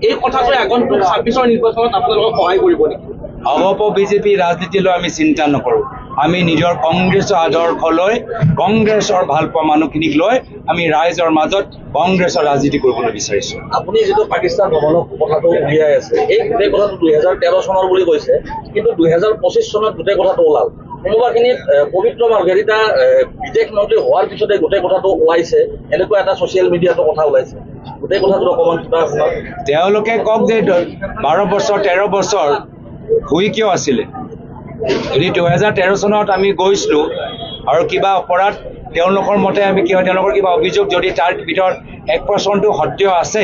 এই কথাটোৱে আগন্তুক 26ৰ নিৰ্বাচনত আপোনালোকক সহায় কৰিব নেকি? অগপ বিজেপি ৰাজনীতিলৈ আমি চিন্তা নকৰোঁ। আমি নিজৰ কংগ্ৰেছৰ আদৰ্শ লৈ কংগ্ৰেছৰ ভালপোৱা মানুহখিনিক লৈ আমি ৰাইজৰ মাজত কংগ্ৰেছৰ ৰাজনীতি কৰিবলৈ বিচাৰিছোঁ। আপুনি যিটো পাকিস্তান ভ্ৰমণৰ কথাটো উলিয়াই আছে, এই গোটেই কথাটো 2013 চনৰ বুলি কৈছে, কিন্তু 2025 চনত গোটেই কথাটো ওলাল। কোনোবাখিনিত পবিত্ৰ মাৰ্ঘেৰিটা বিদেশ মন্ত্ৰী হোৱাৰ পিছতে গোটেই কথাটো ওলাইছে, এনেকুৱা এটা ছচিয়েল মিডিয়াতো কথা ওলাইছে। গোটেই কথাটো অকণমান কিবা শুনক। তেওঁলোকে কওক যে 12 বছৰ 13 বছৰ শুই কিয় আছিলে? যদি 2013 চনত আমি গৈছিলোঁ আৰু কিবা অপৰাধ তেওঁলোকৰ মতে আমি তেওঁলোকৰ কিবা অভিযোগ যদি তাৰ ভিতৰত 1% সত্য আছে,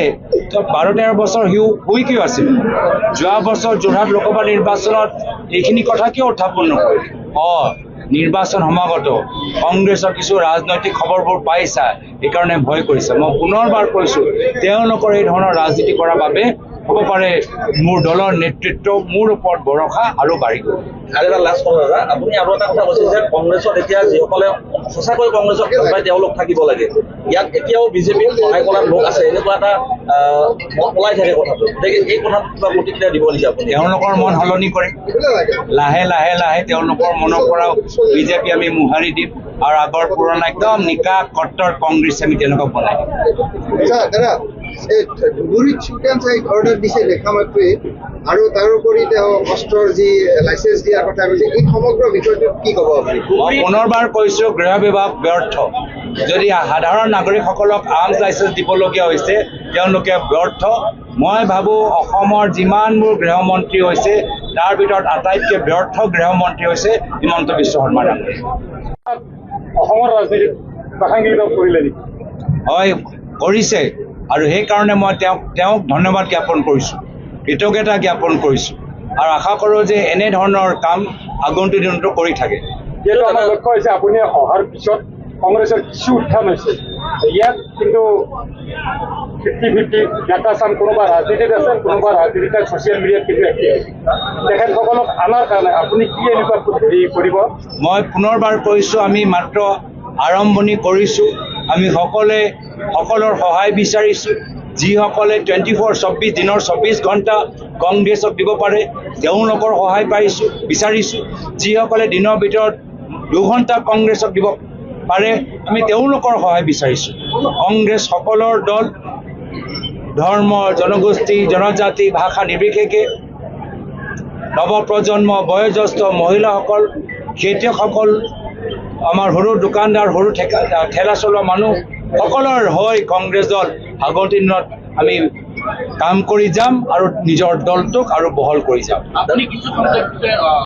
তো 12-13 বছৰ শুই কিয় আছিল? যোৱা বছৰ যোৰহাট লোকসভা নিৰ্বাচনত এইখিনি কথা কিয় উত্থাপন নকৰিলে? নিৰ্বাচন সমাগত কংগ্ৰেছৰ কিছু ৰাজনৈতিক খবৰবোৰ পাইছা, সেইকাৰণে ভয় কৰিছে। মই পুনৰবাৰ কৈছোঁ, তেওঁলোকৰ এই ধৰণৰ ৰাজনীতি কৰাৰ বাবে হ'ব পাৰে মোৰ দলৰ নেতৃত্ব মোৰ ওপৰত ভৰসা আৰু বাঢ়ি গ'ল। আৰু এটা লাষ্ট কথা দাদা, আপুনি আৰু এটা কথা কৈছে যে কংগ্ৰেছত এতিয়া যিসকলে সঁচাকৈ কংগ্ৰেছক ভাল পায় তেওঁলোক থাকিব লাগে। ইয়াত এতিয়াও বিজেপিক সহায় কৰাৰ লোক আছে, এনেকুৱা এটা ওলাই থাকে কথাটো। গতিকে এই কথাত কিবা প্ৰতিক্ৰিয়া দিব নেকি আপুনি? তেওঁলোকৰ মন সলনি কৰে, লাহে লাহে লাহে তেওঁলোকৰ মনৰ পৰাও বিজেপি আমি মোহাৰি দিম আৰু আগৰ পুৰণা একদম নিকা কট্টৰ কংগ্ৰেছ আমি তেওঁলোকক বনাই দিম। দাদা, এই ধুবুৰীত চুকেন চাইক অৰ্ডাৰ দিছে দেখা মাত্ৰই, আৰু তাৰোপৰি তেওঁ অস্ত্ৰৰ যি লাইচেঞ্চ দিয়াৰ কথা কৈছে, এই সমগ্ৰ বিষয়টোত কি ক'ব আপুনি? মই পুনৰবাৰ কৈছোঁ, গৃহ বিভাগ ব্যৰ্থ। যদি সাধাৰণ নাগৰিকসকলক আৰ্মছ লাইচেঞ্চ দিবলগীয়া হৈছে, তেওঁলোকে ব্যৰ্থ। মই ভাবোঁ অসমৰ যিমানবোৰ গৃহমন্ত্ৰী হৈছে তাৰ ভিতৰত আটাইতকৈ ব্যৰ্থ গৃহমন্ত্ৰী হৈছে হিমন্ত বিশ্ব শৰ্মা ডাঙৰীয়া। অসমৰ ৰাজনীতিত প্ৰাসংগিকতা কৰিলে নেকি? হয়, কৰিছে, আৰু সেইকাৰণে মই তেওঁক ধন্যবাদ জ্ঞাপন কৰিছোঁ, কৃতজ্ঞতা জ্ঞাপন কৰিছোঁ, আৰু আশা কৰোঁ যে এনেধৰণৰ কাম আগন্তুক দিনতো কৰি থাকে। যিহেতু আমাৰ লক্ষ্য হৈছে আপুনি অহাৰ পিছত কংগ্ৰেছৰ কিছু উত্থান হৈছে, ইয়াত কিন্তু 50-50 নেতা চাম, কোনোবা ৰাজনীতিত আছে, কোনোবা ৰাজনীতিত ছচিয়েল মিডিয়াত কিন্তু একেই। তেখেতসকলক আনাৰ কাৰণে আপুনি কি এনেকুৱা কৰিব? মই পুনৰবাৰ কৈছোঁ, আমি মাত্ৰ আৰম্ভণি কৰিছোঁ। আমি সকলৰ সহায় বিচাৰিছোঁ। যিসকলে 24 দিনৰ 24 ঘণ্টা কংগ্ৰেছক দিব পাৰে তেওঁলোকৰ সহায় বিচাৰিছোঁ। যিসকলে দিনৰ ভিতৰত 2 ঘণ্টা কংগ্ৰেছক দিব পাৰে আমি তেওঁলোকৰ সহায় বিচাৰিছোঁ। কংগ্ৰেছ সকলৰ দল, ধৰ্ম, জনগোষ্ঠী, জনজাতি, ভাষা নিৰ্বিশেষে নৱপ্ৰজন্ম, বয়োজ্যেষ্ঠ মহিলাসকল, খেতিয়কসকল, আমাৰ সৰু দোকানদাৰ, সৰু ঠেলা চলোৱা মানুহ সকলৰ হৈ কংগ্ৰেছ দল আগন্তুক দিনত আমি কাম কৰি যাম আৰু নিজৰ দলটোক আৰু বহল কৰি যাম। আপুনি কিছু